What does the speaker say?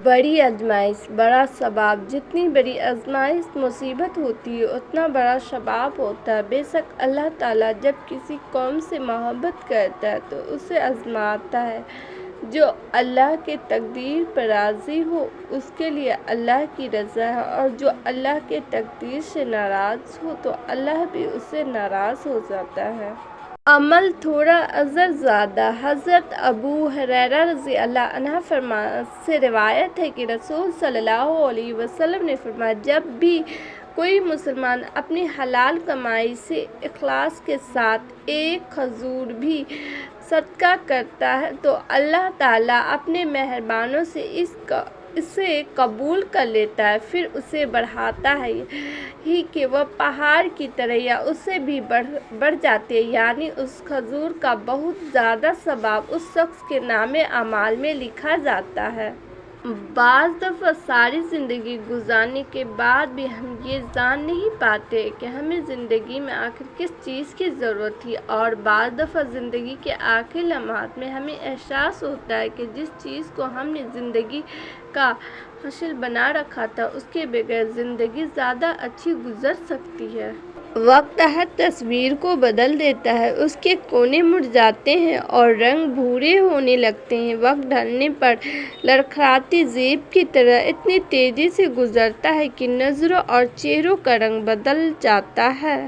بڑی آزمائش بڑا ثواب۔ جتنی بڑی آزمائش مصیبت ہوتی ہے اتنا بڑا ثواب ہوتا ہے۔ بے شک اللہ تعالیٰ جب کسی قوم سے محبت کرتا ہے تو اسے آزماتا ہے۔ جو اللہ کی تقدیر پر راضی ہو اس کے لیے اللہ کی رضا ہے، اور جو اللہ کی تقدیر سے ناراض ہو تو اللہ بھی اس سے ناراض ہو جاتا ہے۔ عمل تھوڑا اجر زیادہ۔ حضرت ابو ہریرہ رضی اللہ عنہ سے روایت ہے کہ رسول صلی اللہ علیہ وسلم نے فرمایا، جب بھی کوئی مسلمان اپنی حلال کمائی سے اخلاص کے ساتھ ایک کھجور بھی صدقہ کرتا ہے تو اللہ تعالیٰ اپنے مہربانوں سے اسے قبول کر لیتا ہے، پھر اسے بڑھاتا ہے ہی کہ وہ پہاڑ کی طرح یا اس سے بھی بڑھ جاتی ہے، یعنی اس کھجور کا بہت زیادہ ثواب اس شخص کے نامہ اعمال میں لکھا جاتا ہے۔ بعض دفعہ ساری زندگی گزارنے کے بعد بھی ہم یہ جان نہیں پاتے کہ ہمیں زندگی میں آخر کس چیز کی ضرورت تھی، اور بعض دفعہ زندگی کے آخری لمحات میں ہمیں احساس ہوتا ہے کہ جس چیز کو ہم نے زندگی کا حاصل بنا رکھا تھا اس کے بغیر زندگی زیادہ اچھی گزر سکتی ہے۔ وقت ہر تصویر کو بدل دیتا ہے، اس کے کونے مڑ جاتے ہیں اور رنگ بھورے ہونے لگتے ہیں۔ وقت ڈھلنے پر لڑکھڑاتی جیب کی طرح اتنی تیزی سے گزرتا ہے کہ نظروں اور چہروں کا رنگ بدل جاتا ہے۔